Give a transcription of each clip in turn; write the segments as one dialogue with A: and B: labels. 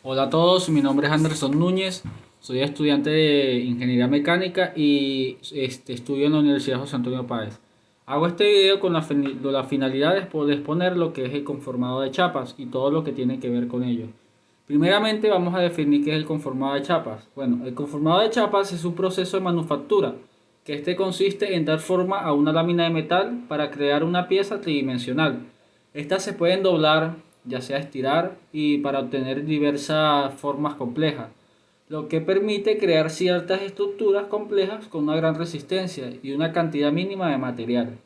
A: Hola a todos, mi nombre es Anderson Núñez, soy estudiante de Ingeniería Mecánica y estudio en la Universidad José Antonio Páez. Hago este video con la finalidad de poder exponer lo que es el conformado de chapas y todo lo que tiene que ver con ello. Primeramente vamos a definir qué es el conformado de chapas. Bueno, el conformado de chapas es un proceso de manufactura que consiste en dar forma a una lámina de metal para crear una pieza tridimensional. Estas se pueden doblar, ya sea estirar, y para obtener diversas formas complejas, lo que permite crear ciertas estructuras complejas con una gran resistencia y una cantidad mínima de material.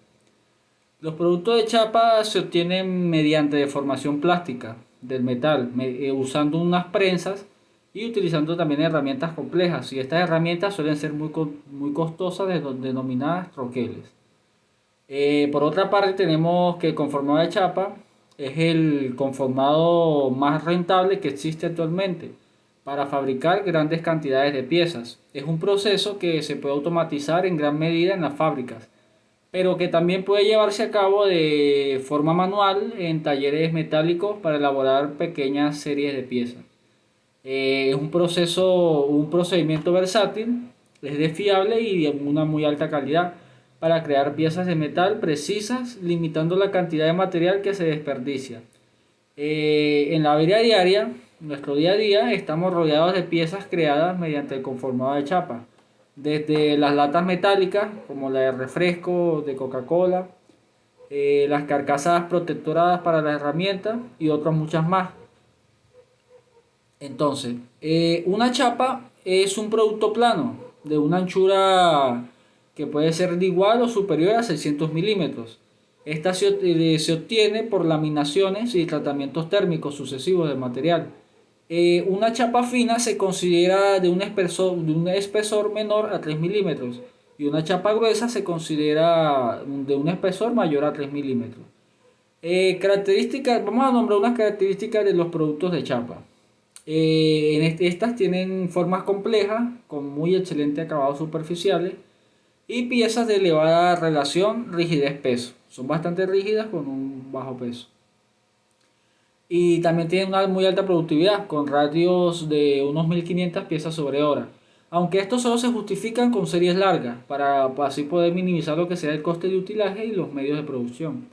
A: Los productos de chapa se obtienen mediante deformación plástica del metal, usando unas prensas y utilizando también herramientas complejas. Y estas herramientas suelen ser muy costosas, denominadas troqueles. Por otra parte, tenemos que el conformado de chapa es el conformado más rentable que existe actualmente para fabricar grandes cantidades de piezas. Es un proceso que se puede automatizar en gran medida en las fábricas, pero que también puede llevarse a cabo de forma manual en talleres metálicos para elaborar pequeñas series de piezas. Es un procedimiento versátil, es de fiable y de una muy alta calidad para crear piezas de metal precisas, limitando la cantidad de material que se desperdicia. En la vida diaria, nuestro día a día, estamos rodeados de piezas creadas mediante el conformado de chapa, desde las latas metálicas, como la de refresco de Coca-Cola, las carcasas protectoras para las herramientas y otras muchas más. Entonces, una chapa es un producto plano de una anchura que puede ser de igual o superior a 600 milímetros. Esta se obtiene por laminaciones y tratamientos térmicos sucesivos del material. Una chapa fina se considera de un espesor menor a 3 milímetros y una chapa gruesa se considera de un espesor mayor a 3 milímetros. Vamos a nombrar unas características de los productos de chapa. Estas tienen formas complejas con muy excelente acabados superficiales y piezas de elevada relación rigidez-peso. Son bastante rígidas con un bajo peso. Y también tienen una muy alta productividad con radios de unos 1500 piezas sobre hora. Aunque estos solo se justifican con series largas para así poder minimizar lo que sea el coste de utilaje y los medios de producción.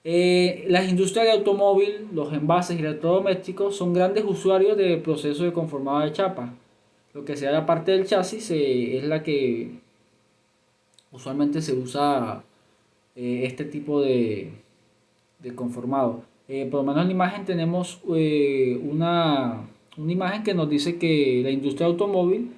A: Las industrias de automóvil, los envases y electrodomésticos son grandes usuarios del proceso de conformado de chapa. Lo que sea la parte del chasis es la que usualmente se usa este tipo de conformado. Por lo menos en la imagen tenemos una imagen que nos dice que la industria automóvil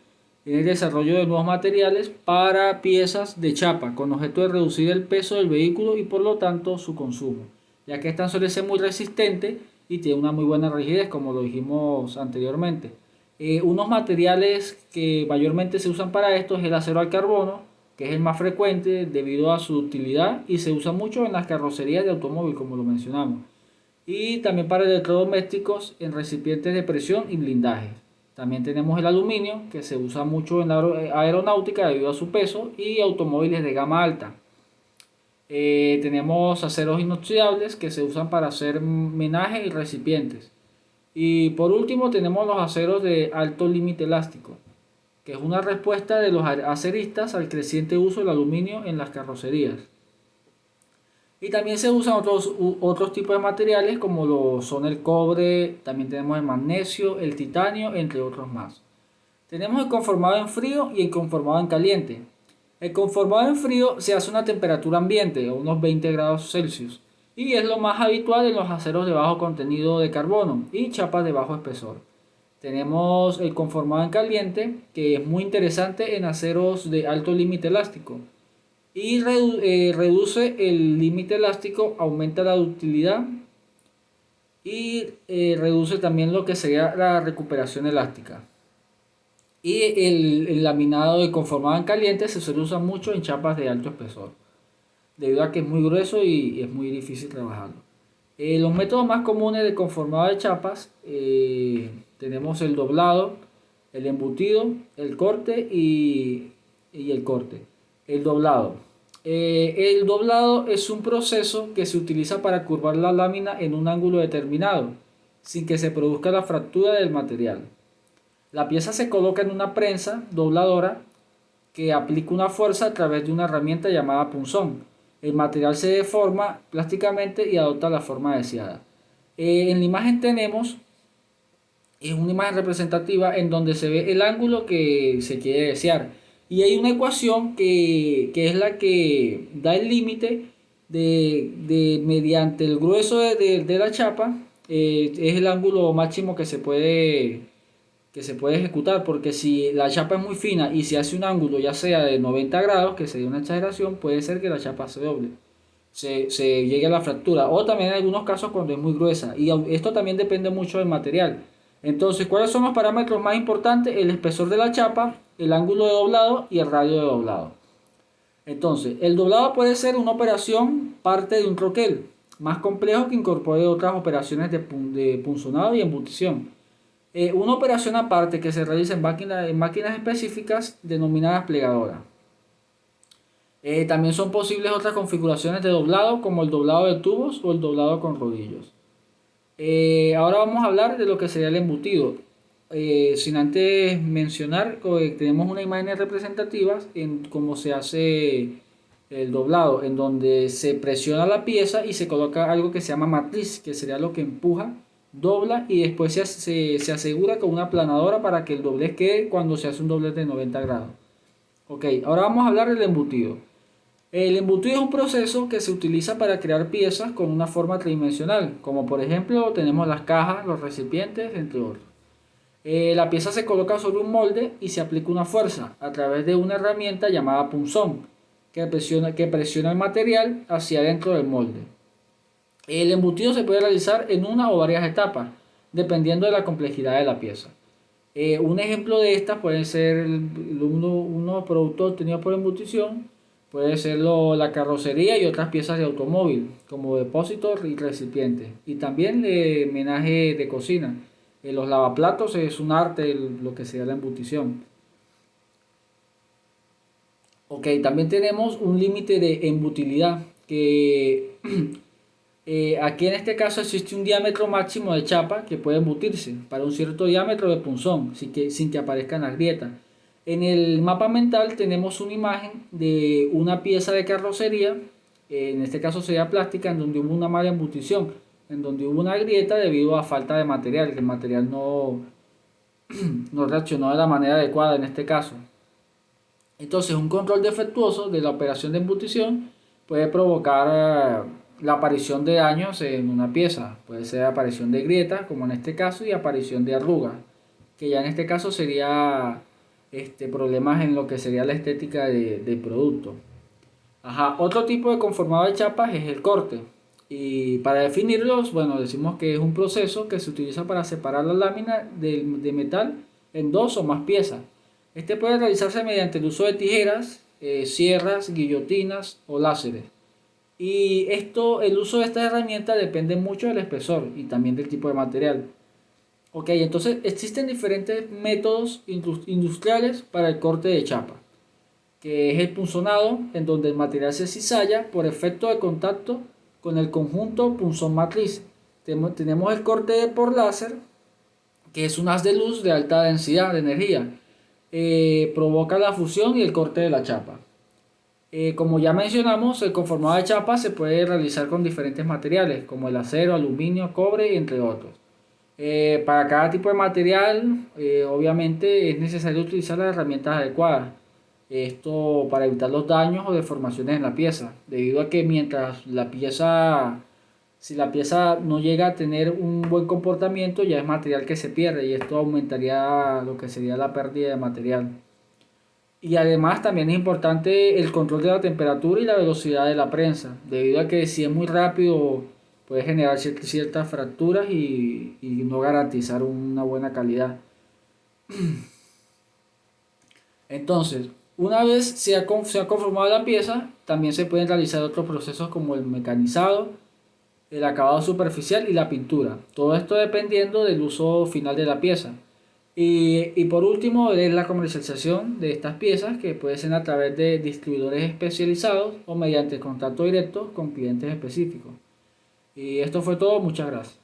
A: tiene el desarrollo de nuevos materiales para piezas de chapa con objeto de reducir el peso del vehículo y por lo tanto su consumo, ya que esta suele ser muy resistente y tiene una muy buena rigidez como lo dijimos anteriormente. Unos materiales que mayormente se usan para esto es el acero al carbono, que es el más frecuente debido a su utilidad y se usa mucho en las carrocerías de automóvil, como lo mencionamos. Y también para electrodomésticos en recipientes de presión y blindaje. También tenemos el aluminio, que se usa mucho en la aeronáutica debido a su peso y automóviles de gama alta. Tenemos aceros inoxidables que se usan para hacer menaje y recipientes. Y por último tenemos los aceros de alto límite elástico, que es una respuesta de los aceristas al creciente uso del aluminio en las carrocerías. Y también se usan otros tipos de materiales como lo son el cobre, también tenemos el magnesio, el titanio, entre otros más. Tenemos el conformado en frío y el conformado en caliente. El conformado en frío se hace a una temperatura ambiente, a unos 20 grados Celsius, y es lo más habitual en los aceros de bajo contenido de carbono y chapas de bajo espesor. Tenemos el conformado en caliente, que es muy interesante en aceros de alto límite elástico y reduce el límite elástico, aumenta la ductilidad y reduce también lo que sería la recuperación elástica. Y el laminado de conformado en caliente se suele usar mucho en chapas de alto espesor, debido a que es muy grueso y es muy difícil trabajarlo. Los métodos más comunes de conformado de chapas tenemos el doblado, el embutido, el corte y el corte. El doblado. El doblado es un proceso que se utiliza para curvar la lámina en un ángulo determinado sin que se produzca la fractura del material. La pieza se coloca en una prensa dobladora que aplica una fuerza a través de una herramienta llamada punzón. El material se deforma plásticamente y adopta la forma deseada. En la imagen tenemos es una imagen representativa en donde se ve el ángulo que se quiere desear. Y hay una ecuación que es la que da el límite de mediante el grueso de la chapa, es el ángulo máximo que se puede ejecutar, porque si la chapa es muy fina y se hace un ángulo ya sea de 90 grados, que sería una exageración, puede ser que la chapa se doble, se llegue a la fractura, o también en algunos casos cuando es muy gruesa, y esto también depende mucho del material. Entonces, ¿cuáles son los parámetros más importantes? El espesor de la chapa, el ángulo de doblado y el radio de doblado. Entonces, el doblado puede ser una operación parte de un troquel más complejo que incorpore otras operaciones de punzonado y embutición. Una operación aparte que se realiza en máquinas específicas denominadas plegadoras. También son posibles otras configuraciones de doblado como el doblado de tubos o el doblado con rodillos. Ahora vamos a hablar de lo que sería el embutido. Sin antes mencionar que tenemos unas imágenes representativas en cómo se hace el doblado, en donde se presiona la pieza y se coloca algo que se llama matriz, que sería lo que empuja, dobla y después se asegura con una aplanadora para que el doblez quede cuando se hace un doblez de 90 grados. Ok, ahora vamos a hablar del embutido. El embutido es un proceso que se utiliza para crear piezas con una forma tridimensional, como por ejemplo tenemos las cajas, los recipientes, entre otros. La pieza se coloca sobre un molde y se aplica una fuerza a través de una herramienta llamada punzón que presiona el material hacia adentro del molde. El embutido se puede realizar en una o varias etapas, dependiendo de la complejidad de la pieza. Un ejemplo de estas puede ser unos productos obtenidos por embutición, puede ser la carrocería y otras piezas de automóvil, como depósitos y recipientes. Y también menaje de cocina. Los lavaplatos es un arte, lo que sea la embutición. Ok, también tenemos un límite de embutilidad, que aquí en este caso existe un diámetro máximo de chapa que puede embutirse para un cierto diámetro de punzón, sin que aparezcan las grietas. En el mapa mental tenemos una imagen de una pieza de carrocería, en este caso sería plástica, en donde hubo una mala embutición, en donde hubo una grieta debido a falta de material, que el material no reaccionó de la manera adecuada en este caso. Entonces, un control defectuoso de la operación de embutición puede provocar la aparición de daños en una pieza. Puede ser aparición de grietas, como en este caso, y aparición de arrugas, que ya en este caso sería problemas en lo que sería la estética del producto. Ajá. Otro tipo de conformado de chapas es el corte. Y para definirlos, bueno, decimos que es un proceso que se utiliza para separar la lámina de metal en dos o más piezas. Este puede realizarse mediante el uso de tijeras, sierras, guillotinas o láseres. Y el uso de esta herramienta depende mucho del espesor y también del tipo de material. Ok, entonces existen diferentes métodos industriales para el corte de chapa, que es el punzonado, en donde el material se cizalla por efecto de contacto con el conjunto punzón matriz. Tenemos el corte por láser, que es un haz de luz de alta densidad de energía. Provoca la fusión y el corte de la chapa. Como ya mencionamos, el conformado de chapa se puede realizar con diferentes materiales, como el acero, aluminio, cobre, entre otros. Para cada tipo de material, obviamente es necesario utilizar las herramientas adecuadas. Esto para evitar los daños o deformaciones en la pieza, debido a que si la pieza no llega a tener un buen comportamiento, ya es material que se pierde y esto aumentaría lo que sería la pérdida de material. Y además también es importante el control de la temperatura y la velocidad de la prensa, debido a que si es muy rápido puede generar ciertas fracturas y no garantizar una buena calidad. Entonces, una vez se ha conformado la pieza, también se pueden realizar otros procesos como el mecanizado, el acabado superficial y la pintura. Todo esto dependiendo del uso final de la pieza. Y por último es la comercialización de estas piezas, que puede ser a través de distribuidores especializados o mediante contacto directo con clientes específicos. Y esto fue todo, muchas gracias.